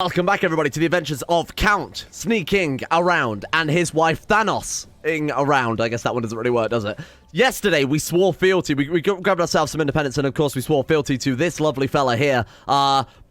Welcome back, everybody, to the adventures of Count sneaking around and his wife Thanos-ing around. I guess that one doesn't really work, does it? Yesterday, we swore fealty. We grabbed ourselves some independence, and of course, we swore fealty to this lovely fella here.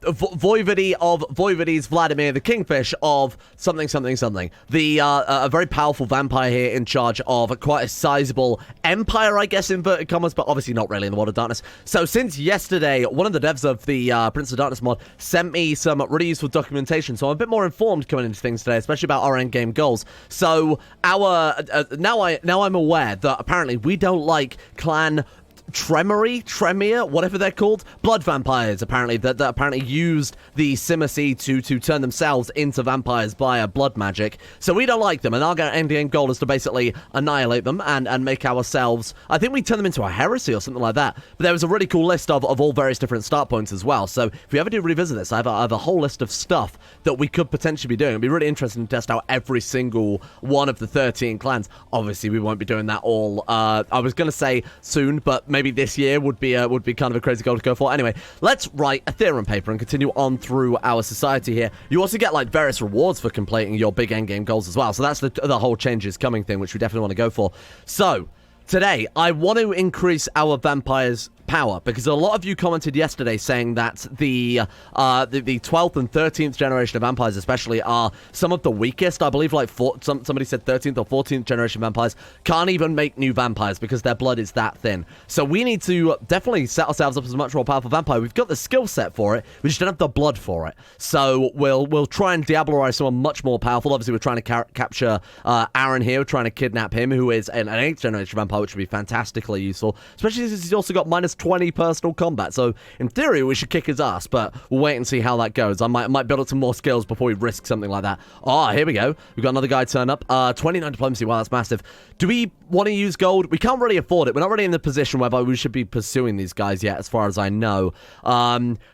Voivody of Voivodies, Vladimir, the Kingfish of something. The, a very powerful vampire here in charge of quite a sizable empire, I guess, inverted commas, but obviously not really in the World of Darkness. So since yesterday, one of the devs of the Prince of Darkness mod sent me some really useful documentation, so I'm a bit more informed coming into things today, especially about our endgame goals. So now I'm aware that apparently we don't like clan Tremere, whatever they're called, blood vampires, apparently, that apparently used the Simacy to turn themselves into vampires via blood magic. So we don't like them, and our endgame goal is to basically annihilate them and make ourselves, I think we turn them into a heresy or something like that. But there was a really cool list of all various different start points as well. So if we ever do revisit this, I have a whole list of stuff that we could potentially be doing. It'd be really interesting to test out every single one of the 13 clans. Obviously, we won't be doing that all, I was going to say soon, but maybe this year would be kind of a crazy goal to go for. Anyway, let's write a theorem paper and continue on through our society here. You also get like various rewards for completing your big endgame goals as well. So that's the whole changes coming thing, which we definitely want to go for. So today, I want to increase our vampires' power, because a lot of you commented yesterday saying that the 12th and 13th generation of vampires especially are some of the weakest. I believe like somebody said 13th or 14th generation vampires can't even make new vampires because their blood is that thin. So we need to definitely set ourselves up as a much more powerful vampire. We've got the skill set for it, we just don't have the blood for it. So we'll try and Diablerize someone much more powerful. Obviously we're trying to capture Aaron here. We're trying to kidnap him, who is an 8th generation vampire, which would be fantastically useful, especially since he's also got minus 20 personal combat. So in theory we should kick his ass, but we'll wait and see how that goes. I might build up some more skills before we risk something like that. Oh, here we go. We've got another guy turn up. 29 diplomacy. Wow, that's massive. Do we want to use gold? We can't really afford it. We're not really in the position whereby we should be pursuing these guys yet, as far as I know.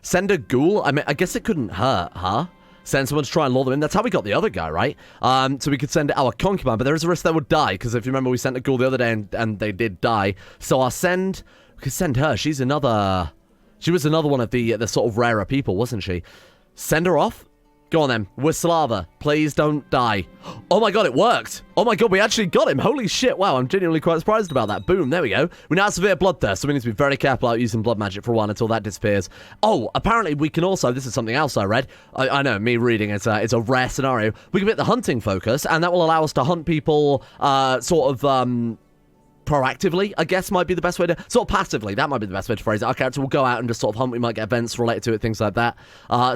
Send a ghoul. I mean, I guess it couldn't hurt, huh? Send someone to try and lure them in. That's how we got the other guy, right? So we could send our concubine, but there is a risk they would die, because if you remember, we sent a ghoul the other day and they did die. So we could send her. She was another one of the sort of rarer people, wasn't she? Send her off? Go on then. Wislava, please don't die. Oh my god, it worked. Oh my god, we actually got him. Holy shit. Wow, I'm genuinely quite surprised about that. Boom, there we go. We now have severe bloodthirst, so we need to be very careful about using blood magic for a while until that disappears. Oh, apparently we can also, this is something else I read. I know, me reading, it's a rare scenario. We can hit the hunting focus, and that will allow us to hunt people proactively, I guess, might be the best way to, sort of passively, that might be the best way to phrase it. Our character will go out and just sort of hunt. We might get events related to it, things like that.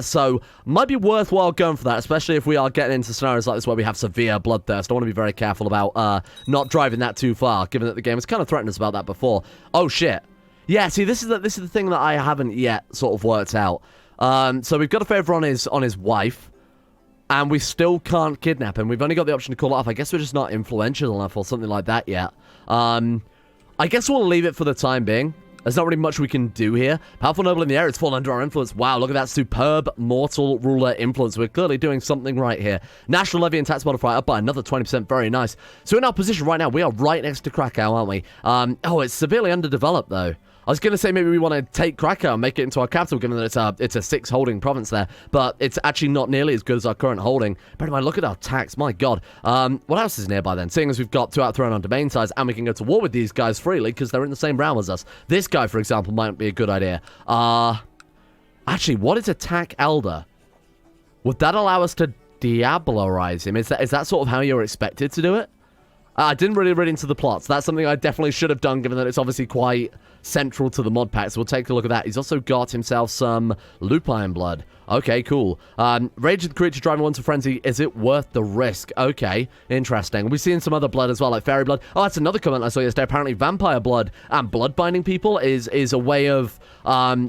So might be worthwhile going for that, especially if we are getting into scenarios like this where we have severe bloodthirst. I want to be very careful about not driving that too far, given that the game has kind of threatened us about that before. Oh shit. Yeah, see, this is the thing that I haven't yet sort of worked out. So we've got a favor on his wife, and we still can't kidnap him. We've only got the option to call it off. I guess we're just not influential enough or something like that yet. I guess we'll leave it for the time being. There's not really much we can do here. Powerful noble in the air, it's fallen under our influence. Wow, look at that superb mortal ruler influence. We're clearly doing something right here. National levy and tax modifier up by another 20%. Very nice. So in our position right now, we are right next to Krakow, aren't we? Oh, it's severely underdeveloped, though. I was going to say maybe we want to take Krakow and make it into our capital, given that it's a 6 holding province there, but it's actually not nearly as good as our current holding. Bear in mind, look at our tax, my god. What else is nearby then? Seeing as we've got 2 out of 3 on domain size, and we can go to war with these guys freely, because they're in the same realm as us. This guy, for example, might be a good idea. Actually, what is Attack Elder? Would that allow us to Diablerize him? Is that sort of how you're expected to do it? I didn't really read into the plots. That's something I definitely should have done, given that it's obviously quite central to the mod pack, so we'll take a look at that. He's also got himself some lupine blood. Okay, cool. Rage of the creature driving one to frenzy. Is it worth the risk? Okay, interesting. We've seen some other blood as well, like fairy blood. Oh, that's another comment I saw yesterday. Apparently, vampire blood and blood binding people is a way of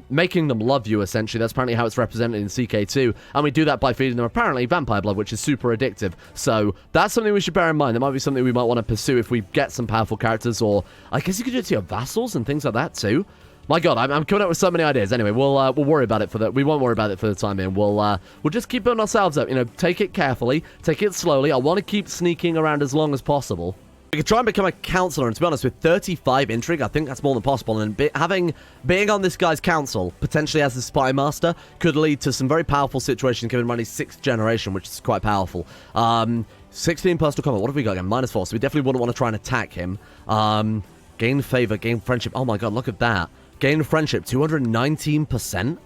making them love you, essentially. That's apparently how it's represented in CK2, and we do that by feeding them, apparently, vampire blood, which is super addictive. So that's something we should bear in mind. That might be something we might want to pursue if we get some powerful characters, or I guess you could do it to your vassals and things like that too. My god, I'm coming up with so many ideas. Anyway, we'll worry about it we won't worry about it for the time being. We'll just keep building ourselves up. You know, take it carefully, take it slowly. I want to keep sneaking around as long as possible. We could try and become a counselor, and to be honest, with 35 intrigue, I think that's more than possible. And being on this guy's council, potentially as the spy master, could lead to some very powerful situations, given money's 6th generation, which is quite powerful. 16 personal combat. What have we got again? -4. So we definitely wouldn't want to try and attack him. Gain favor, gain friendship. Oh my god, look at that. Gain friendship, 219%.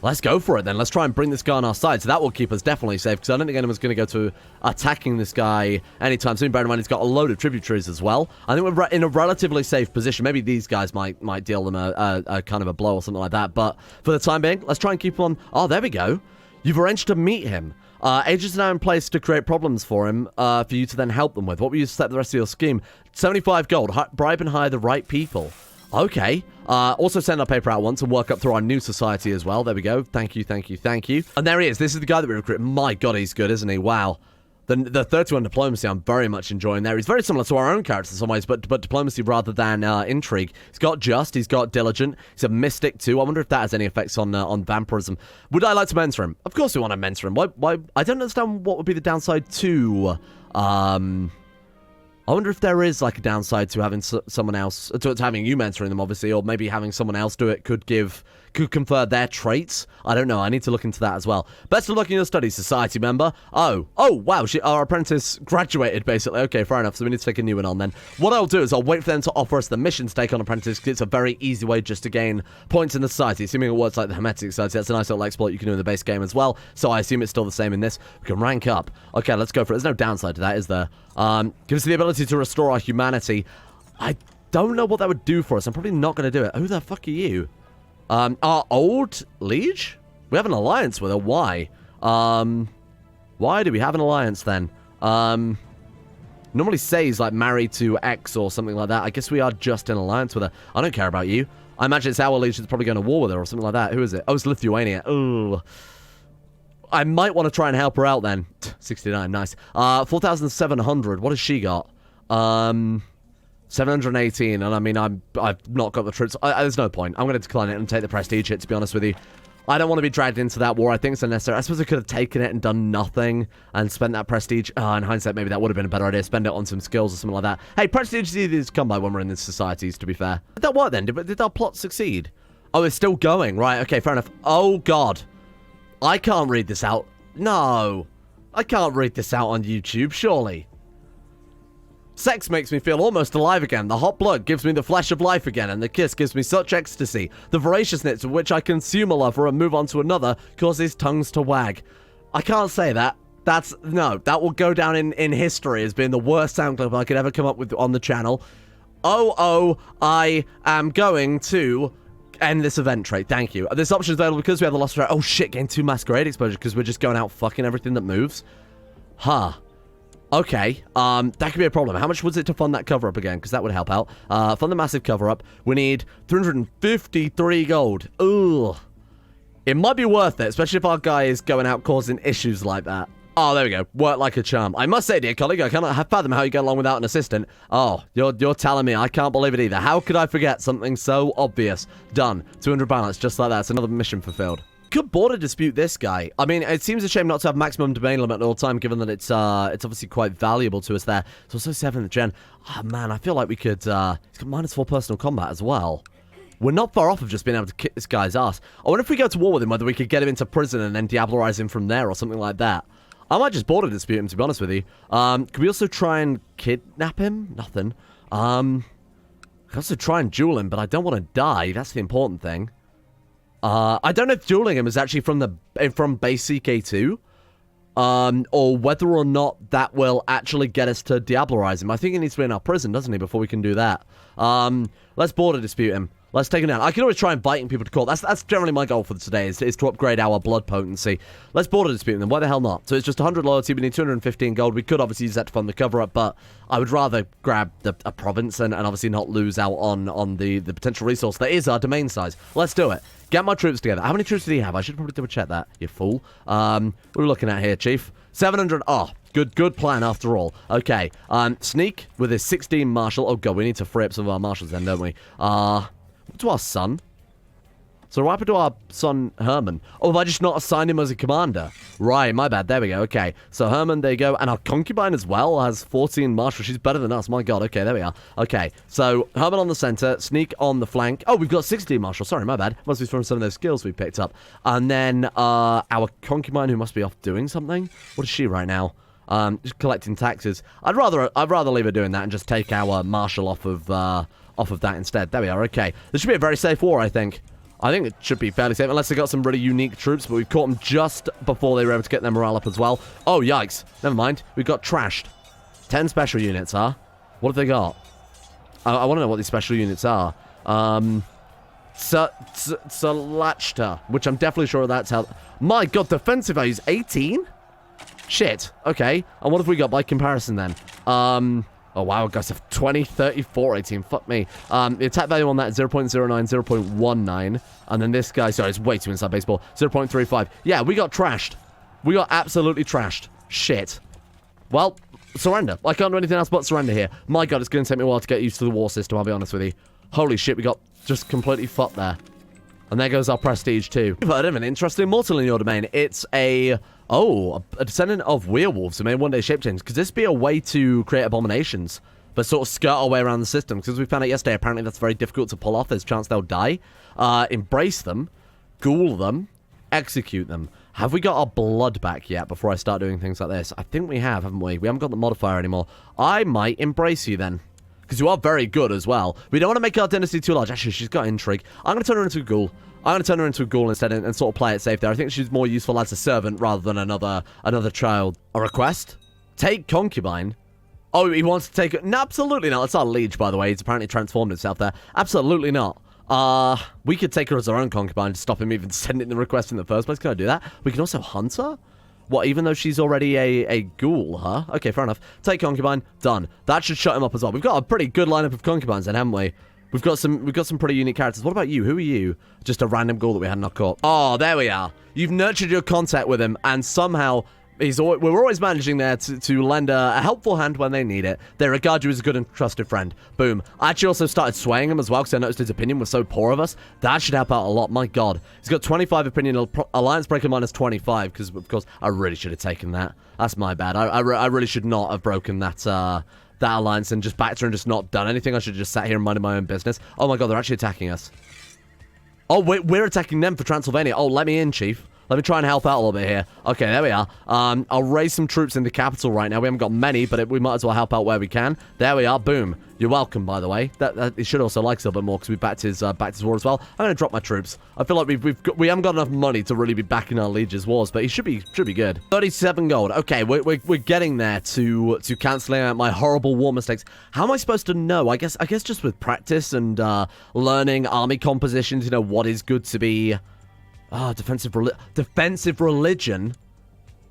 Let's go for it then. Let's try and bring this guy on our side. So that will keep us definitely safe, because I don't think anyone's going to go to attacking this guy anytime soon. Bear in mind, he's got a load of tributaries as well. I think we're in a relatively safe position. Maybe these guys might deal them a kind of a blow or something like that. But for the time being, let's try and keep on. Oh, there we go. You've arranged to meet him. Agents are now in place to create problems for him, for you to then help them with. What will you set the rest of your scheme? 75 gold. Bribe and hire the right people. Okay. Also send our paper out once and work up through our new society as well. There we go. Thank you, thank you, thank you. And there he is. This is the guy that we recruited. My god, he's good, isn't he? Wow. The 31 diplomacy, I'm very much enjoying there. He's very similar to our own characters in some ways, but diplomacy rather than intrigue. He's got just, he's got diligent, he's a mystic too. I wonder if that has any effects on vampirism. Would I like to mentor him? Of course we want to mentor him. Why? I don't understand what would be the downside to... I wonder if there is like a downside to having someone else, to having you mentoring them, obviously, or maybe having someone else do it could confer their traits. I don't know. I need to look into that as well. Best of luck in your studies, society member. Oh, wow. Our apprentice graduated, basically. Okay, fair enough. So we need to take a new one on then. What I'll do is I'll wait for them to offer us the mission to take on apprentice, because it's a very easy way just to gain points in the society. Assuming it works like the Hermetic Society, that's a nice little exploit you can do in the base game as well. So I assume it's still the same in this. We can rank up. Okay, let's go for it. There's no downside to that, is there? Give us the ability to restore our humanity. I don't know what that would do for us. I'm probably not going to do it. Who the fuck are you? Our old liege? We have an alliance with her. Why? Why do we have an alliance then? Normally say he's like married to X or something like that. I guess we are just in alliance with her. I don't care about you. I imagine it's our liege that's probably going to war with her or something like that. Who is it? Oh, it's Lithuania. Ooh. I might want to try and help her out then. 69, nice. 4,700. What has she got? 718. And I mean, I've not got the troops. There's no point. I'm going to decline it and take the prestige hit, to be honest with you. I don't want to be dragged into that war. I think it's unnecessary. I suppose I could have taken it and done nothing and spent that prestige. In hindsight, maybe that would have been a better idea. Spend it on some skills or something like that. Hey, prestige is easy to come by when we're in these societies, to be fair. Did that work then? Did our plot succeed? Oh, it's still going. Right, okay, fair enough. Oh, God. I can't read this out. No. I can't read this out on YouTube, surely. Sex makes me feel almost alive again. The hot blood gives me the flesh of life again, and the kiss gives me such ecstasy. The voraciousness with which I consume a lover and move on to another causes tongues to wag. I can't say that. No, that will go down in history as being the worst sound clip I could ever come up with on the channel. I am going to... end this event trait. Thank you. This option is available because we have the lost trait. Oh shit, gain 2 masquerade exposure because we're just going out fucking everything that moves. Huh. Okay. That could be a problem. How much was it to fund that cover up again? Because that would help out. Fund the massive cover up. We need 353 gold. Ugh. It might be worth it, especially if our guy is going out causing issues like that. Oh, there we go. Work like a charm. I must say, dear colleague, I cannot fathom how you get along without an assistant. Oh, you're telling me. I can't believe it either. How could I forget something so obvious? Done. 200 balance, just like that. It's another mission fulfilled. Could border dispute this guy. I mean, it seems a shame not to have maximum domain limit at all time, given that it's obviously quite valuable to us there. It's also 7th gen. Oh, man, I feel like we could... he's got -4 personal combat as well. We're not far off of just being able to kick this guy's ass. I wonder if we go to war with him, whether we could get him into prison and then diablerize him from there or something like that. I might just border dispute him, to be honest with you. Could we also try and kidnap him? Nothing. We can also try and duel him, but I don't want to die. That's the important thing. I don't know if dueling him is actually from base CK2. Or whether or not that will actually get us to diablerize him. I think he needs to be in our prison, doesn't he, before we can do that. Let's border dispute him. Let's take him down. I can always try inviting people to court. That's generally my goal for today, is to upgrade our blood potency. Let's border dispute them. Why the hell not? So it's just 100 loyalty. We need 215 gold. We could obviously use that to fund the cover-up, but I would rather grab a province and obviously not lose out on the potential resource that is our domain size. Let's do it. Get my troops together. How many troops did he have? I should probably double check that, you fool. What are we looking at here, Chief? 700. Oh, good plan after all. Okay. Sneak with his 16 marshal. Oh, God, we need to free up some of our marshals then, don't we? To our son. So what happened to our son, Herman? Oh, have I just not assigned him as a commander? Right, my bad. There we go. Okay, so Herman, there you go. And our concubine as well has 14 martial. She's better than us. My God. Okay, there we are. Okay, so Herman on the center, Sneak on the flank. Oh, we've got 16 martial. Sorry, my bad. Must be from some of those skills we picked up. And then our concubine, who must be off doing something. What is she right now? Just collecting taxes. I'd rather leave her doing that and just take our marshal off of that instead. There we are. Okay, this should be a very safe war, I think. I think it should be fairly safe, unless they got some really unique troops, but we've caught them just before they were able to get their morale up as well. Oh, yikes. Never mind. We got trashed. 10 special units, huh? What have they got? I want to know what these special units are. Salachta, which I'm definitely sure that's how... My God, defensive values 18? Shit. Okay. And what have we got by comparison then? Oh, wow, guys, 20, 34, 18. Fuck me. The attack value on that is 0.09, 0.19. And then this guy, sorry, it's way too inside baseball. 0.35. Yeah, we got trashed. We got absolutely trashed. Shit. Well, surrender. I can't do anything else but surrender here. My God, it's going to take me a while to get used to the war system, I'll be honest with you. Holy shit, we got just completely fucked there. And there goes our prestige, too. You've heard of an interesting mortal in your domain. It's a descendant of werewolves who made one-day shape change. Could this be a way to create abominations, but sort of skirt our way around the system? Because we found out yesterday, apparently that's very difficult to pull off. There's a chance they'll die. Embrace them, ghoul them, execute them. Have we got our blood back yet before I start doing things like this? I think we have, haven't we? We haven't got the modifier anymore. I might embrace you then, because you are very good as well. We don't want to make our dynasty too large. Actually, she's got intrigue. I'm going to turn her into a ghoul. I'm going to turn her into a ghoul instead and sort of play it safe there. I think she's more useful as a servant rather than another child. A request? Take concubine? Oh, he wants to take it? No, absolutely not. It's our liege, by the way. He's apparently transformed himself there. Absolutely not. We could take her as our own concubine to stop him even sending the request in the first place. Can I do that? We can also hunt her? What, even though she's already a ghoul, huh? Okay, fair enough. Take concubine. Done. That should shut him up as well. We've got a pretty good lineup of concubines then, haven't we? We've got some pretty unique characters. What about you? Who are you? Just a random ghoul that we had not caught. Oh, there we are. You've nurtured your contact with him, and somehow we're always managing there to lend a helpful hand when they need it. They regard you as a good and trusted friend. Boom. I actually also started swaying him as well because I noticed his opinion was so poor of us. That should help out a lot. My God. He's got 25 opinion, alliance breaker minus 25 because, of course, I really should have taken that. That's my bad. I really should not have broken that alliance and just backed her and just not done anything. I should have just sat here and minded my own business. Oh my God, they're actually attacking us. Oh, we're attacking them for Transylvania. Oh, let me in, Chief. Let me try and help out a little bit here. Okay, there we are. I'll raise some troops in the capital right now. We haven't got many, but we might as well help out where we can. There we are. Boom. You're welcome, by the way. He should also like us a little bit more because we backed his war as well. I'm going to drop my troops. I feel like we haven't got enough money to really be backing our liege's wars, but he should be good. 37 gold. Okay, we're getting there to cancelling out my horrible war mistakes. How am I supposed to know? I guess just with practice and learning army compositions. You know what is good to be. Defensive religion.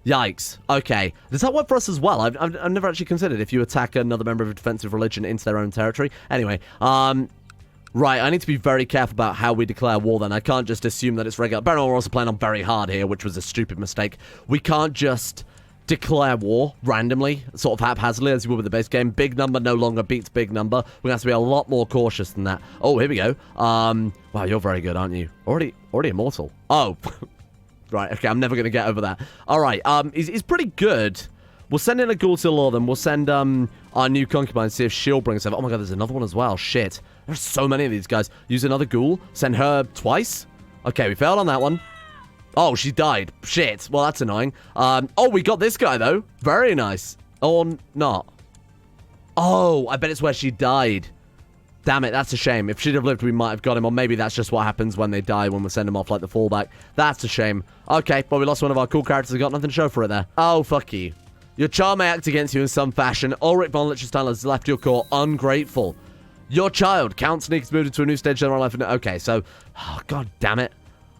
Yikes. Okay. Does that work for us as well? I've never actually considered if you attack another member of a defensive religion into their own territory. Anyway, right, I need to be very careful about how we declare war then. I can't just assume that it's regular. Bear in mind, we're also playing on very hard here, which was a stupid mistake. We can't just declare war randomly, sort of haphazardly, as you would with the base game. Big number no longer beats big number. We're going to have to be a lot more cautious than that. Oh, here we go. Wow, you're very good, aren't you? Already immortal. Oh, right, okay, I'm never going to get over that. All right, he's pretty good. We'll send in a ghoul to lure them. We'll send our new concubine, see if she'll bring us over. Oh my God, there's another one as well. Shit. There's so many of these guys. Use another ghoul. Send her twice. Okay, we failed on that one. Oh, she died. Shit. Well, that's annoying. Oh, we got this guy, though. Very nice. Or not. Oh, I bet it's where she died. Damn it, that's a shame. If she'd have lived, we might have got him. Or maybe that's just what happens when they die, when we send them off like the fallback. That's a shame. Okay, well, we lost one of our cool characters. We got nothing to show for it there. Oh, fuck you. Your child may act against you in some fashion. Ulrich von Liechtenstein has left your court ungrateful. Your child, Count Sneak, has moved into a new stage of their life. Okay, so... Oh, God damn it.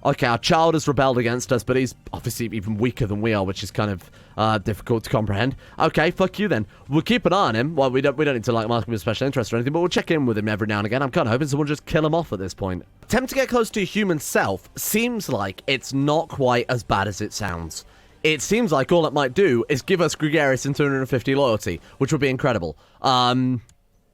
Okay, our child has rebelled against us, but he's obviously even weaker than we are, which is kind of difficult to comprehend. Okay, fuck you then. We'll keep an eye on him. Well, we don't need to like mark him with special interest or anything, but we'll check in with him every now and again. I'm kind of hoping someone just kill him off at this point. Attempt to get close to your human self seems like it's not quite as bad as it sounds. It seems like all it might do is give us gregarious and 250 loyalty, which would be incredible.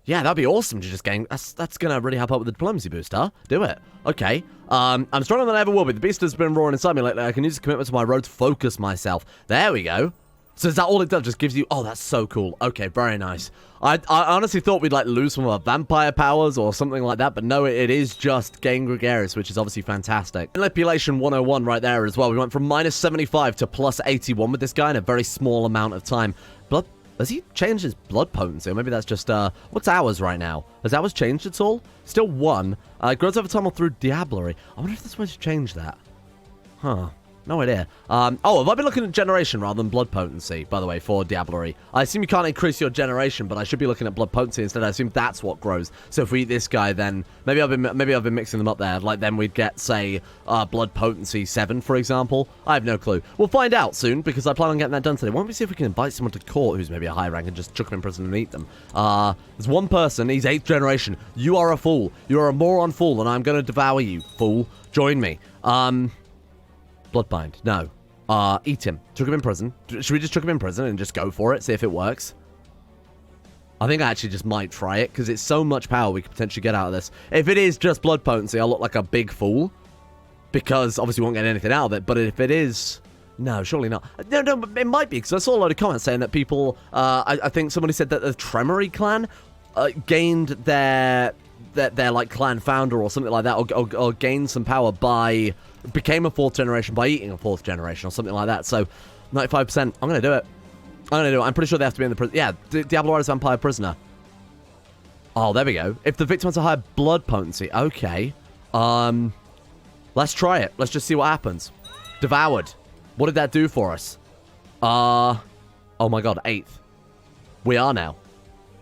Yeah, that'd be awesome to just gain. That's gonna really help out with the diplomacy boost, huh? Do it. Okay. I'm stronger than I ever will be. The beast has been roaring inside me lately. I can use the commitment to my road to focus myself. There we go. So is that all it does? Just gives you... Oh, that's so cool. Okay, very nice. I honestly thought we'd, like, lose some of our vampire powers or something like that, but no, it is just gain gregarious, which is obviously fantastic. Manipulation 101 right there as well. We went from minus 75 to plus 81 with this guy in a very small amount of time. Blood... Has he changed his blood potency? Or maybe that's just, what's ours right now? Has ours changed at all? Still 1. Grows over time or through diablerie. I wonder if there's a way to change that. Huh. No idea. Oh, have I been looking at generation rather than blood potency, by the way, for diablerie? I assume you can't increase your generation, but I should be looking at blood potency instead. I assume that's what grows. So if we eat this guy, then maybe I've been mixing them up there. Like then we'd get, say, blood potency 7, for example. I have no clue. We'll find out soon because I plan on getting that done today. Why don't we see if we can invite someone to court who's maybe a high rank and just chuck them in prison and eat them? There's one person. He's 8th generation. You are a fool. You are a moron fool, and I'm going to devour you, fool. Join me. Bloodbind. No. Eat him. Chuck him in prison. Should we just chuck him in prison and just go for it? See if it works? I think I actually just might try it, because it's so much power we could potentially get out of this. If it is just blood potency, I'll look like a big fool. Because, obviously, we won't get anything out of it. But if it is... No, surely not. No, it might be, because I saw a lot of comments saying that people... I think somebody said that the Tremory clan gained their like, clan founder or something like that, or gained some power by... Became a 4th generation by eating a 4th generation or something like that. So, 95%. I'm going to do it. I'm pretty sure they have to be in the prison. Yeah, Diablo is vampire prisoner. Oh, there we go. If the victim has a higher blood potency. Okay. Let's try it. Let's just see what happens. Devoured. What did that do for us? Oh my god, 8th. We are now.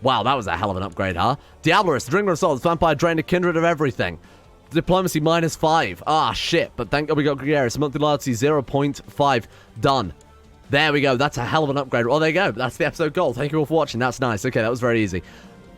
Wow, that was a hell of an upgrade, huh? Diablerus, the Drinker of Souls, vampire drained a kindred of everything. Diplomacy -5. Ah, shit. But thank God we got Gregarious. Monthly loyalty 0.5. Done. There we go. That's a hell of an upgrade. Oh, there you go. That's the episode goal. Thank you all for watching. That's nice. Okay, that was very easy.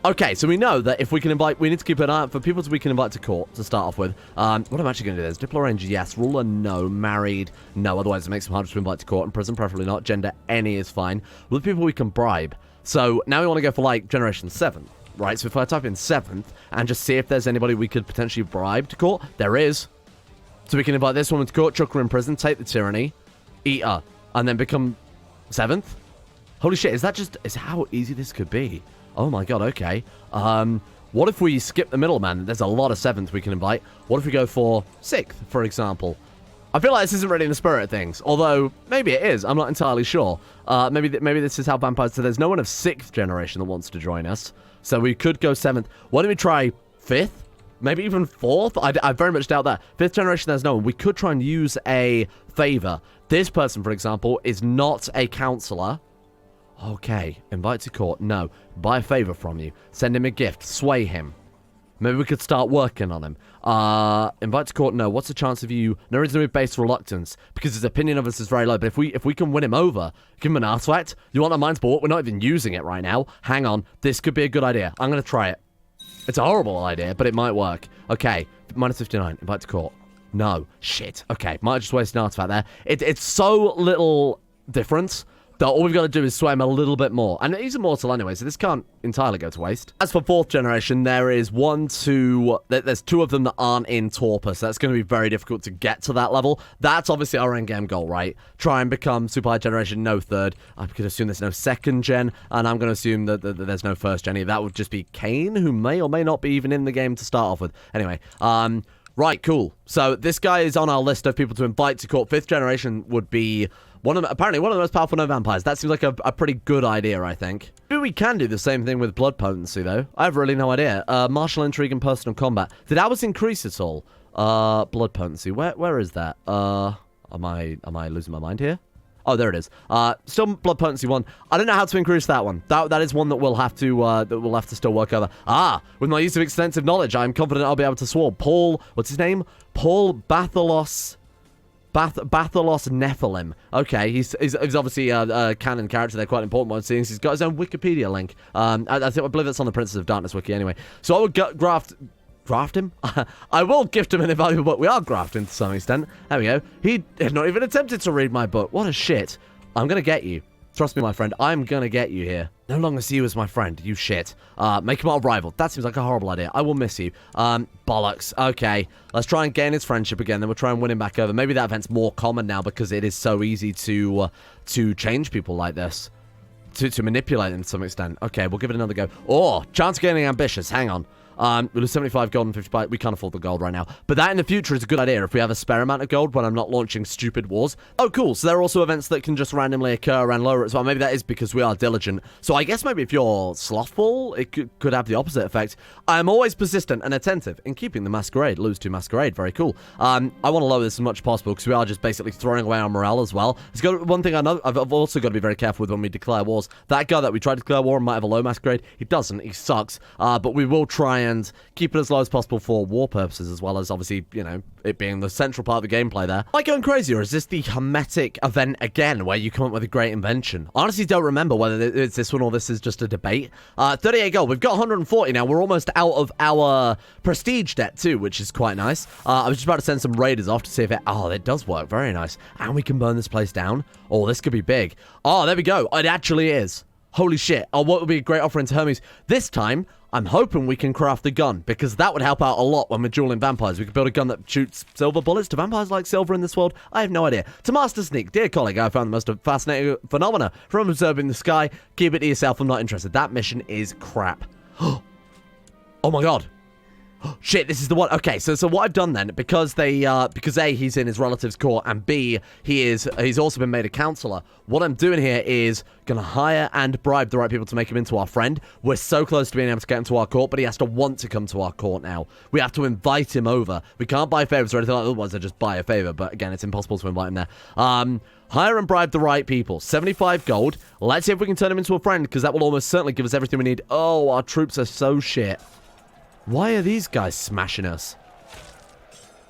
Okay, so we know that if we can invite... We need to keep an eye out for people we can invite to court to start off with. What I'm actually going to do is Diplo range, yes. Ruler, no. Married, no. Otherwise, it makes them harder to invite to court. And prison, preferably not. Gender, any is fine. With people we can bribe. So now we want to go for, like, Generation 7. Right, so if I type in 7th and just see if there's anybody we could potentially bribe to court, there is. So we can invite this woman to court, chuck her in prison, take the tyranny, eat her, and then become 7th? Holy shit, is how easy this could be? Oh my god, okay. What if we skip the middleman? There's a lot of 7th we can invite. What if we go for 6th, for example? I feel like this isn't really in the spirit of things, although maybe it is. I'm not entirely sure. Maybe this is how vampires... So there's no one of 6th generation that wants to join us. So we could go 7th. Why don't we try 5th? Maybe even 4th? I very much doubt that. 5th generation, there's no one. We could try and use a favor. This person, for example, is not a counselor. Okay. Invite to court. No. Buy a favor from you. Send him a gift. Sway him. Maybe we could start working on him. Invite to court, no. What's the chance of you... No reason to move based reluctance, because his opinion of us is very low. But if we can win him over, give him an artifact. You want a mind's bought? We're not even using it right now. Hang on. This could be a good idea. I'm going to try it. It's a horrible idea, but it might work. Okay. -59. Invite to court. No. Shit. Okay. Might just waste an artifact there. It's so little difference that all we've got to do is sway him a little bit more. And he's immortal anyway, so this can't entirely go to waste. As for 4th generation, there is 1, 2... There's 2 of them that aren't in torpor, so that's going to be very difficult to get to that level. That's obviously our endgame goal, right? Try and become super high generation, no 3rd. I could assume there's no 2nd gen, and I'm going to assume that there's no 1st gen. That would just be Kane, who may or may not be even in the game to start off with. Anyway, right, cool. So this guy is on our list of people to invite to court. 5th generation would be... apparently one of the most powerful no vampires. That seems like a pretty good idea, I think. Maybe we can do the same thing with blood potency, though. I have really no idea. Martial intrigue and personal combat. Did ours increase at all? Blood potency. Where is that? Am I losing my mind here? Oh, there it is. Still blood potency 1. I don't know how to increase that one. That is one that we'll have to still work over. With my use of extensive knowledge, I'm confident I'll be able to swarm Paul. What's his name? Paul Bathalos Nephilim. Okay, he's obviously a canon character. They're quite an important one, seeing he's got his own Wikipedia link. I believe that's on the Princess of Darkness wiki anyway. So I would graft him? I will gift him an invaluable book. We are grafting to some extent. There we go. He had not even attempted to read my book. What a shit. I'm going to get you. Trust me, my friend, I'm gonna get you here. No longer see you as my friend, you shit. Make him our rival. That seems like a horrible idea. I will miss you. Bollocks. Okay, let's try and gain his friendship again, then we'll try and win him back over. Maybe that event's more common now because it is so easy to change people like this. To manipulate them to some extent. Okay, we'll give it another go. Oh, chance of getting ambitious. Hang on. We lose 75 gold and 55. We can't afford the gold right now. But that in the future is a good idea if we have a spare amount of gold when I'm not launching stupid wars. Oh, cool. So there are also events that can just randomly occur around lower as well. Maybe that is because we are diligent. So I guess maybe if you're slothful, it could have the opposite effect. I'm always persistent and attentive in keeping the masquerade. Lose to masquerade. Very cool. I want to lower this as much as possible because we are just basically throwing away our morale as well. It's got one thing I know. I've also got to be very careful with when we declare wars. That guy that we tried to declare war on might have a low masquerade. He doesn't. He sucks. But we will try and keep it as low as possible for war purposes, as well as obviously, you know, it being the central part of the gameplay there. Am I going crazy, or is this the hermetic event again, where you come up with a great invention? I honestly don't remember whether it's this one or this is just a debate. 38 gold. We've got 140 now. We're almost out of our prestige debt too, which is quite nice. I was just about to send some raiders off to see if it... Oh, it does work. Very nice. And we can burn this place down. Oh, this could be big. Oh, there we go. It actually is. Holy shit. Oh, what would be a great offering to Hermes? This time, I'm hoping we can craft a gun, because that would help out a lot when we're dueling vampires. We could build a gun that shoots silver bullets. Do vampires like silver in this world? I have no idea. To Master Sneak, dear colleague, I found the most fascinating phenomena from observing the sky. Keep it to yourself, I'm not interested. That mission is crap. Oh my god. Shit, this is the one. Okay, so what I've done then, because A, he's in his relative's court, and B, he's also been made a counselor. What I'm doing here is gonna hire and bribe the right people to make him into our friend. We're so close to being able to get him to our court, but he has to want to come to our court now. We have to invite him over. We can't buy favors or anything like that, otherwise I just buy a favor, but again, it's impossible to invite him there. Hire and bribe the right people. 75 gold. Let's see if we can turn him into a friend, because that will almost certainly give us everything we need. Oh, our troops are so shit. Why are these guys smashing us?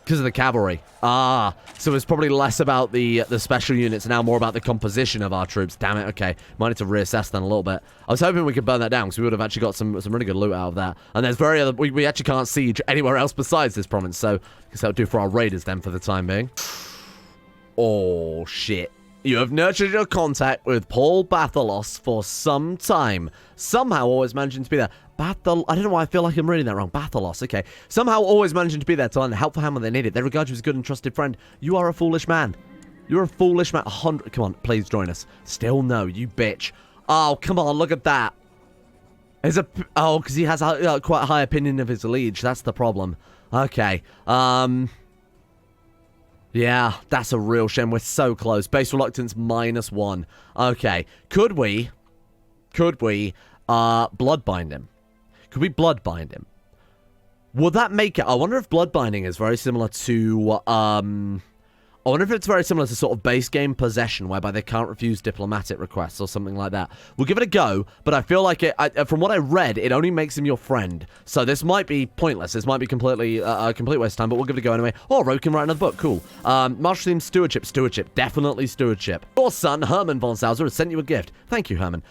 Because of the cavalry. Ah, so it's probably less about the special units, now more about the composition of our troops. Damn it, okay. Might need to reassess then a little bit. I was hoping we could burn that down, because we would have actually got some really good loot out of that. And there's we actually can't siege anywhere else besides this province, so I guess that'll do for our raiders then for the time being. Oh, shit. You have nurtured your contact with Paul Bathalos for some time. Somehow always managing to be there. I don't know why I feel like I'm reading that wrong. Bathalos, okay. Somehow always managing to be there to lend a helpful hand when they need it. They regard you as a good and trusted friend. You are a foolish man. You're a foolish man. 100. Come on, please join us. Still no, you bitch. Oh, come on, look at that. Oh, because he has quite a high opinion of his liege. That's the problem. Okay. Yeah, that's a real shame. We're so close. Base reluctance -1. Okay. Could we bloodbind him? Could we bloodbind him? Would that make it... I wonder if bloodbinding is very similar to, I wonder if it's very similar to sort of base game possession, whereby they can't refuse diplomatic requests or something like that. We'll give it a go, but I feel like from what I read, it only makes him your friend. So this might be pointless. This might be completely a complete waste of time, but we'll give it a go anyway. Oh, Rogue can write another book. Cool. Marshal Team Stewardship. Definitely Stewardship. Your son, Herman von Sauser, has sent you a gift. Thank you, Herman.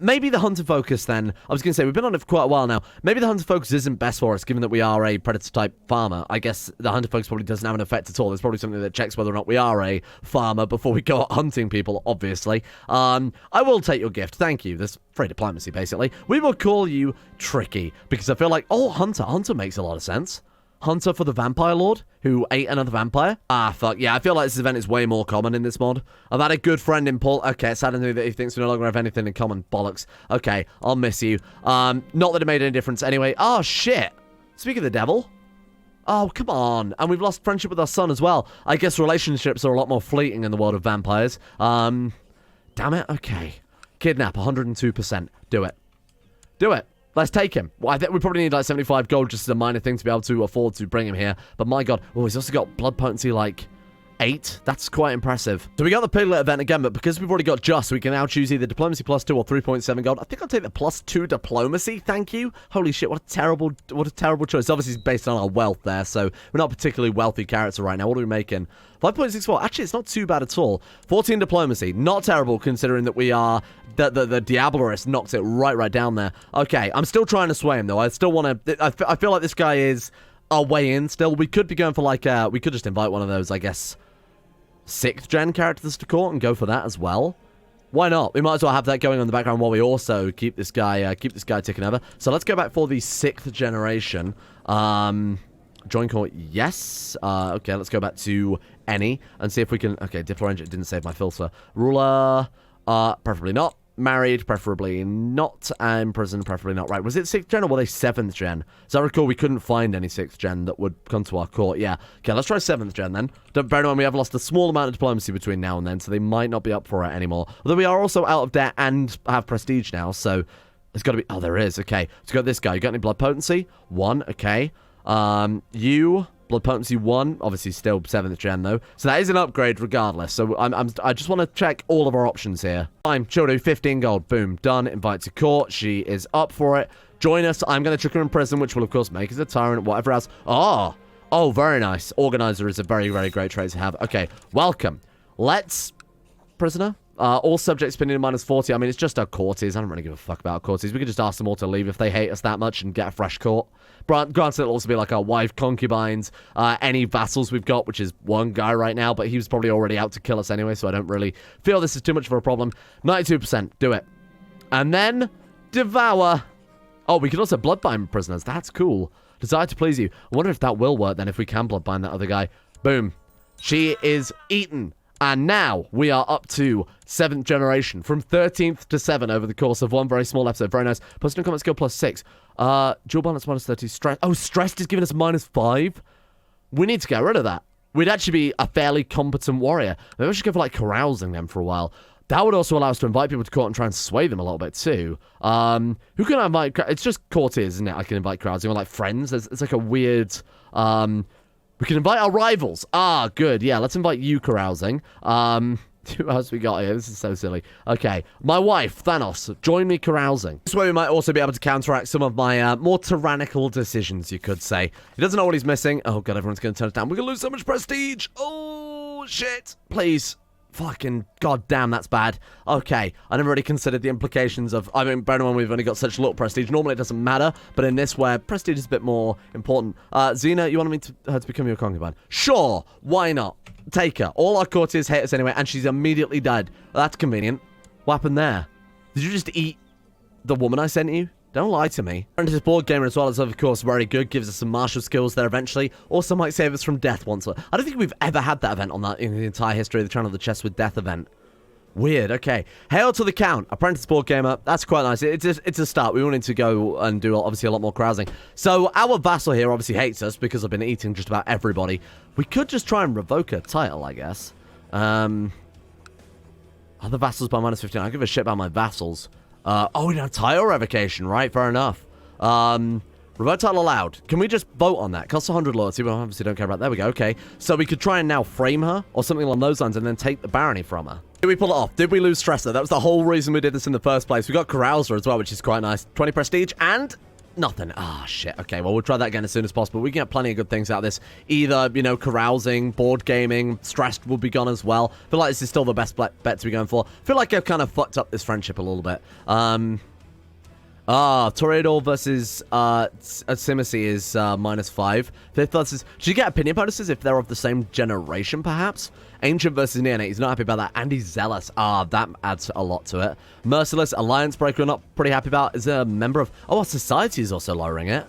Maybe the Hunter Focus then. I was going to say, we've been on it for quite a while now. Maybe the Hunter Focus isn't best for us, given that we are a Predator-type farmer. I guess the Hunter Focus probably doesn't have an effect at all. There's probably something that checks whether or not we are a farmer before we go out hunting people, obviously. I will take your gift. Thank you. There's free diplomacy, basically. We will call you Tricky, because I feel like, oh, Hunter. Hunter makes a lot of sense. Hunter for the Vampire Lord, who ate another vampire. Ah, fuck. Yeah, I feel like this event is way more common in this mod. I've had a good friend in Paul. Okay, it's sad to know that he thinks we no longer have anything in common. Bollocks. Okay, I'll miss you. Not that it made any difference anyway. Oh, shit. Speaking of the devil... Oh, come on. And we've lost friendship with our son as well. I guess relationships are a lot more fleeting in the world of vampires. Damn it. Okay. Kidnap, 102%. Do it. Do it. Let's take him. Well, I think we probably need like 75 gold just as a minor thing to be able to afford to bring him here. But my god. Oh, he's also got blood potency like 8. That's quite impressive. So we got the Piglet event again, but because we've already got Just, we can now choose either Diplomacy +2 or 3.7 gold. I think I'll take the +2 Diplomacy, thank you. Holy shit, what a terrible choice. Obviously, it's based on our wealth there, so we're not a particularly wealthy character right now. What are we making? 5.64. Actually, it's not too bad at all. 14 Diplomacy. Not terrible, considering that we are... The Diablerist knocks it right down there. Okay, I'm still trying to sway him, though. I still want to... I feel like this guy is our way in still. We could be going for, like... we could just invite one of those, I guess... 6th gen characters to court and go for that as well. Why not? We might as well have that going on in the background while we also keep this guy ticking over. So let's go back for the 6th generation. Join court, yes. Okay, let's go back to any and see if we can... Okay, Diplo Engine didn't save my filter. Ruler, preferably not. Married, preferably not. And prison, preferably not. Right, was it 6th gen or were they 7th gen? So I recall we couldn't find any 6th gen that would come to our court. Yeah. Okay, let's try 7th gen then. Don't bear in mind we have lost a small amount of diplomacy between now and then, so they might not be up for it anymore. Although we are also out of debt and have prestige now, so there's got to be... Oh, there is. Okay, let's go this guy. You got any blood potency? 1, okay. You... Blood potency 1, obviously still 7th gen though. So that is an upgrade regardless. So I just want to check all of our options here. Fine, she'll do 15 gold. Boom, done. Invite to court. She is up for it. Join us. I'm going to trick her in prison, which will of course make us a tyrant, whatever else. Oh, very nice. Organizer is a very, very great trait to have. Okay, welcome. Let's... Prisoner? All subjects opinion -40. I mean, it's just our courtiers. I don't really give a fuck about our courtiers. We could just ask them all to leave if they hate us that much and get a fresh court. Granted, it'll also be like our wife, concubines, any vassals we've got, which is one guy right now, but he was probably already out to kill us anyway, so I don't really feel this is too much of a problem. 92%. Do it. And then devour. Oh, we can also bloodbind prisoners. That's cool. Desire to please you. I wonder if that will work then if we can bloodbind that other guy. Boom. She is eaten. And now we are up to 7th generation. From 13th to 7 over the course of one very small episode. Very nice. Plus no comment skill +6. Dual balance -30. Stress. Oh, stressed is giving us -5. We need to get rid of that. We'd actually be a fairly competent warrior. Maybe we should go for like carousing them for a while. That would also allow us to invite people to court and try and sway them a little bit too. Who can I invite? It's just courtiers, isn't it? I can invite carousing or like friends. It's like a weird... We can invite our rivals. Ah, good. Yeah, let's invite you carousing. Who else we got here? This is so silly. Okay. My wife, Thanos. Join me carousing. This way we might also be able to counteract some of my more tyrannical decisions, you could say. He doesn't know what he's missing. Oh, God, everyone's going to turn it down. We're going to lose so much prestige. Oh, shit. Please. Fucking goddamn, that's bad. Okay, I never really considered the implications of... I mean, bear in mind we've only got such little prestige. Normally it doesn't matter, but in this where prestige is a bit more important. Xena, you wanted her to become your concubine? Sure, why not? Take her. All our courtiers hate us anyway, and she's immediately dead. That's convenient. What happened there? Did you just eat the woman I sent you? Don't lie to me. Apprentice board gamer as well is, of course, very good. Gives us some martial skills there eventually. Also might save us from death once. I don't think we've ever had that event on that in the entire history of the channel, the Chess with Death event. Weird, okay. Hail to the Count. Apprentice board gamer. That's quite nice. It's a start. We wanted to go and do, obviously, a lot more carousing. So, our vassal here obviously hates us because I've been eating just about everybody. We could just try and revoke her title, I guess. Other vassals by -15. I don't give a shit about my vassals. Oh, we don't have title revocation, right? Fair enough. Revoke title allowed. Can we just vote on that? Costs 100 loyalty. We obviously don't care about that. There we go. Okay. So we could try and now frame her or something along those lines and then take the barony from her. Did we pull it off? Did we lose Stressor? That was the whole reason we did this in the first place. We got Carouser as well, which is quite nice. 20 prestige and... nothing. Ah, shit. Okay, well, we'll try that again as soon as possible. We can get plenty of good things out of this. Either, you know, carousing, board gaming, stressed will be gone as well. I feel like this is still the best bet to be going for. I feel like I've kind of fucked up this friendship a little bit. Toreador versus Simacy is -5. Fifth versus... Should you get opinion bonuses if they're of the same generation, perhaps? Ancient versus Neonate. He's not happy about that. And he's Zealous. That adds a lot to it. Merciless, Alliance Breaker, not pretty happy about. Is there a member of... Oh, our Society is also lowering it.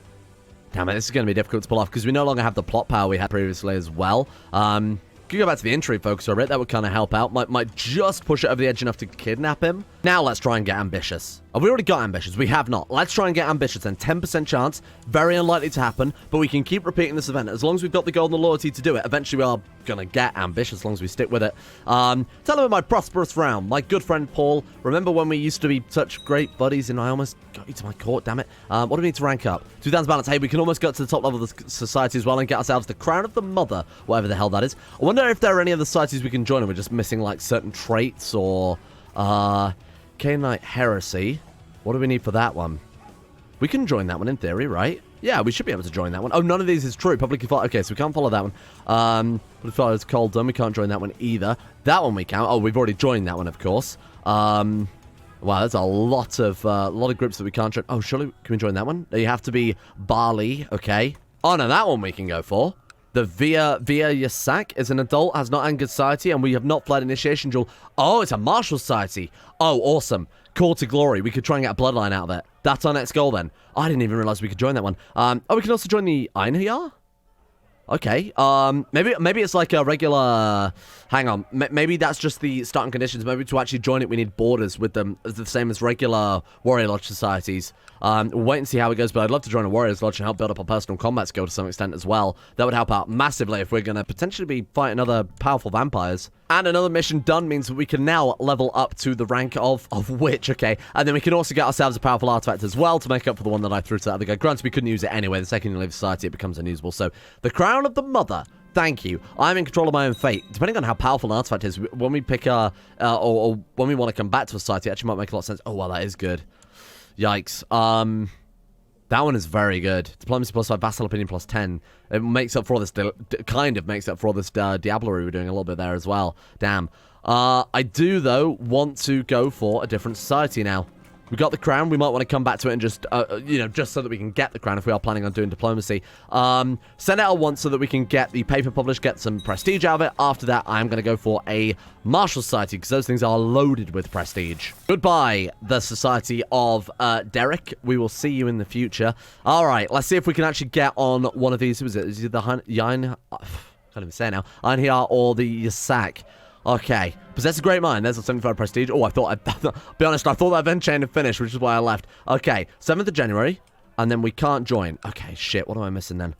Damn it, this is going to be difficult to pull off because we no longer have the plot power we had previously as well. Could go back to the intrigue focus over it. That would kind of help out. Might just push it over the edge enough to kidnap him. Now let's try and get ambitious. Have we already got ambitious? We have not. Let's try and get ambitious then. 10% chance. Very unlikely to happen, but we can keep repeating this event. As long as we've got the golden loyalty to do it, eventually we are going to get ambitious as long as we stick with it. Tell him my prosperous round. My good friend Paul. Remember when we used to be such great buddies and I almost got you to my court, damn it. What do we need to rank up? 2000 balance. Hey, we can almost get to the top level of the society as well and get ourselves the crown of the mother, whatever the hell that is. I wonder if there are any other societies we can join and we're just missing like certain traits or... Canaanite Heresy. What do we need for that one? We can join that one in theory, right? Yeah, we should be able to join that one. Oh, none of these is true. Publicly follow. Okay, so we can't follow that one. Publicly follow is Cold Done. We can't join that one either. That one we can. Oh, we've already joined that one, of course. Wow, there's a lot of groups that we can't join. Oh, surely can we join that one? You have to be Bali. Okay. Oh no, that one we can go for. The Via Yasak is an adult, has not angered society, and we have not fled initiation duel. Oh, it's a martial society. Oh, awesome. Call to glory. We could try and get a bloodline out of it. That's our next goal then. I didn't even realize we could join that one. Oh, we can also join the Einhyar? Okay. Maybe it's like a regular... Hang on. Maybe that's just the starting conditions. Maybe to actually join it, we need borders with them. It's the same as regular Warrior Lodge societies. We'll wait and see how it goes, but I'd love to join a Warriors Lodge and help build up our personal combat skill to some extent as well. That would help out massively if we're going to potentially be fighting other powerful vampires. And another mission done means that we can now level up to the rank of witch, okay? And then we can also get ourselves a powerful artifact as well to make up for the one that I threw to that other guy. Granted, we couldn't use it anyway. The second you leave society, it becomes unusable. So, the Crown of the Mother. Thank you. I'm in control of my own fate. Depending on how powerful an artifact is, when we pick or when we want to come back to a society, it actually might make a lot of sense. Oh, wow, that is good. Yikes. That one is very good. Diplomacy plus 5, vassal opinion plus 10. It makes up for all this, kind of makes up for all this diablerie we're doing a little bit there as well. Damn. I do, though, want to go for a different society now. We got the crown. We might want to come back to it and just, just so that we can get the crown if we are planning on doing diplomacy. Send out once so that we can get the paper published, get some prestige out of it. After that, I'm going to go for a martial society because those things are loaded with prestige. Goodbye, the society of Derek. We will see you in the future. All right, let's see if we can actually get on one of these. Who is it? Is it the Can't even say it now. Einhyar or the Yasak? Okay. Possess a great mind. There's a 75 prestige. Oh, be honest, I thought that event chain had finished, which is why I left. Okay. 7th of January. And then we can't join. Okay, shit. What am I missing then?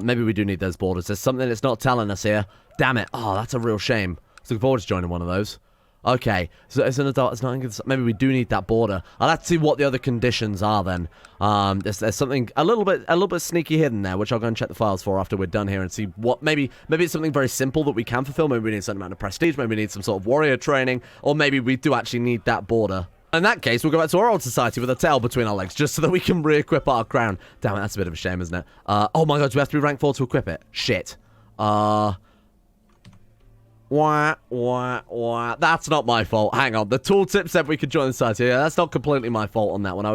Maybe we do need those borders. There's something that's not telling us here. Damn it. Oh, that's a real shame. So looking forward to joining one of those. Okay, so it's an adult, it's not good. Maybe we do need that border. I'll have to see what the other conditions are then. There's something a little bit sneaky hidden there, which I'll go and check the files for after we're done here and see what, maybe it's something very simple that we can fulfill. Maybe we need a certain amount of prestige, maybe we need some sort of warrior training, or maybe we do actually need that border. In that case, we'll go back to our old society with a tail between our legs, just so that we can re-equip our crown. Damn it, that's a bit of a shame, isn't it? Oh my god, do we have to be rank 4 to equip it? Shit. That's not my fault. Hang on. The tooltip said we could join the society. Yeah, that's not completely my fault on that one.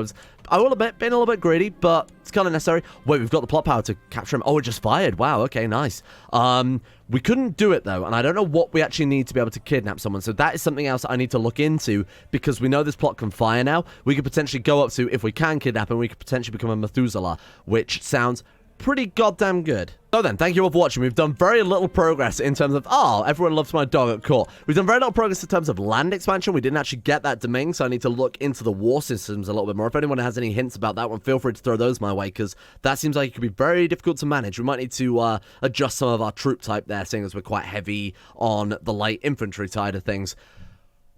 I will admit, being a little bit greedy, but it's kind of necessary. Wait, we've got the plot power to capture him. Oh, it just fired. Wow, okay, nice. We couldn't do it, though, and I don't know what we actually need to be able to kidnap someone, so that is something else I need to look into, because we know this plot can fire now. We could potentially go up to, if we can kidnap him, we could potentially become a Methuselah, which sounds pretty goddamn good. So then, thank you all for watching. We've done very little progress in terms of, everyone loves my dog at court. We've done very little progress in terms of land expansion. We didn't actually get that domain, so I need to look into the war systems a little bit more. If anyone has any hints about that one, feel free to throw those my way, because that seems like it could be very difficult to manage. We might need to adjust some of our troop type there, seeing as we're quite heavy on the light infantry side of things.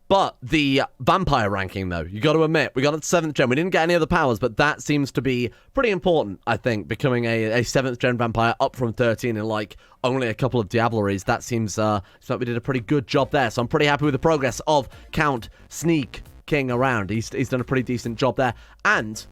But the vampire ranking, though, you got to admit, we got it to 7th gen. We didn't get any other powers, but that seems to be pretty important, I think, becoming a 7th gen vampire up from 13 in, like, only a couple of diableries. That seems like we did a pretty good job there. So I'm pretty happy with the progress of Count Sneak King around. He's done a pretty decent job there. And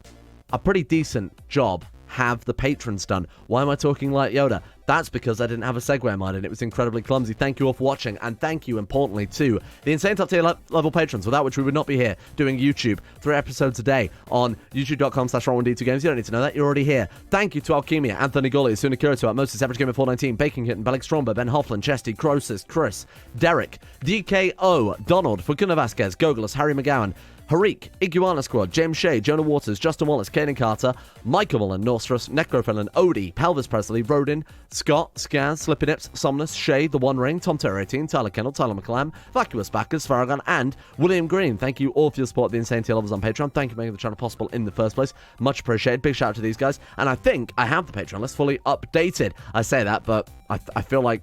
a pretty decent job have the patrons done. Why am I talking like Yoda? That's because I didn't have a segue in mind and it was incredibly clumsy. Thank you all for watching, and thank you, importantly, to the insane top tier level patrons, without which we would not be here doing YouTube 3 episodes a day on youtube.com/Ron1D2Games. You don't need to know that, you're already here. Thank you to Alchemia, Anthony Gully, Sunakira, to Moses, Average Gamer 419, Baking Kitten, Bellic Stromber, Ben Hoffland, Chesty, Croesus, Chris, Derek, DKO, Donald, Fortuna Vasquez, Gogolus, Harry McGowan, Harik, Iguana Squad, James Shea, Jonah Waters, Justin Wallace, Kaden Carter, Michael Mullen, Norstrus, Necrofelon, Odie, Pelvis Presley, Rodin, Scott, Scaz, Slippinips, Somnus, Shay, The One Ring, Tom Terry 18, Tyler Kennel, Tyler McClam, Vacuous Backers, Farragon, and William Green. Thank you all for your support at the Insane Tier levels on Patreon. Thank you for making the channel possible in the first place. Much appreciated. Big shout out to these guys. And I think I have the Patreon list fully updated. I say that, but I feel like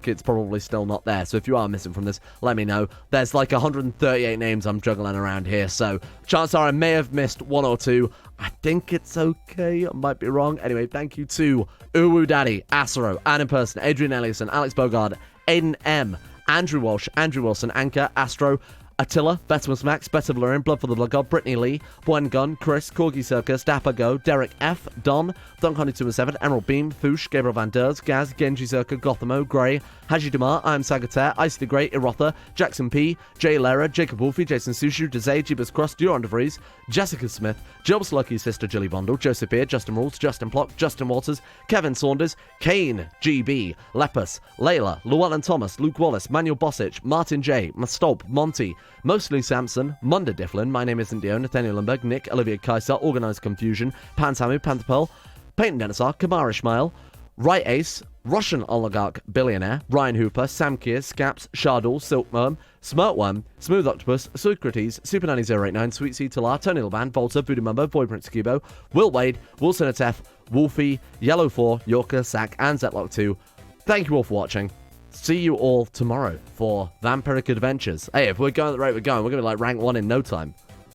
it's probably still not there. So if you are missing from this, let me know. There's like 138 names I'm juggling around here, so chances are I may have missed one or two. I think it's okay. I might be wrong. Anyway, thank you to Uwu Daddy, Asero, Ann Person, Adrian Ellison, Alex Bogard, Aiden M, Andrew Walsh, Andrew Wilson, Anchor, Astro, Attila, Betimus Max, Better Valerian, Blood for the Blood God, Brittany Lee, Buen Gun, Chris, Corgi Circus, Dapper Go, Derek F, Don, Connie217, Emerald Beam, Foosh, Gabriel Van Ders, Gaz, Genji Circa, Gothamo, Grey, Haji Damar, I Am Sagataire, Ice the Great, Irotha, Jackson P, Jay Lara, Jacob Wolfie, Jason Sushu, Dezay, Jeebus Cross, Duran DeVries, Jessica Smith, Job's Lucky Sister, Jilly Bondle, Joseph Beard, Justin Rules, Justin Plock, Justin Waters, Kevin Saunders, Kane, GB, Lepus, Layla, Llewellyn Thomas, Luke Wallace, Manuel Bossich, Martin J, Mastolp, Monty, Mostly Samson, Munda Difflin, My Name Isn't Dio, Nathaniel Lundberg, Nick, Olivia Kaiser, Organised Confusion, Pantamu, Pantherpearl, Peyton Denisar, Kamar Ishmael, Right Ace, Russian Oligarch Billionaire, Ryan Hooper, Sam Keir, Scaps, Shardul, Silkworm, Smirtworm, Smooth Octopus, Socrates, Super 089, Sweet Sea Talar, Tony Laban, Volta, Voodoo Mumbo, Boy Prince Cubo, Will Wade, Wilson Atef, Wolfie, Yellow 4, Yorker, Sack, and Zetlock 2. Thank you all for watching. See you all tomorrow for Vampiric Adventures. Hey, if we're going at the rate we're going to be like rank 1 in no time.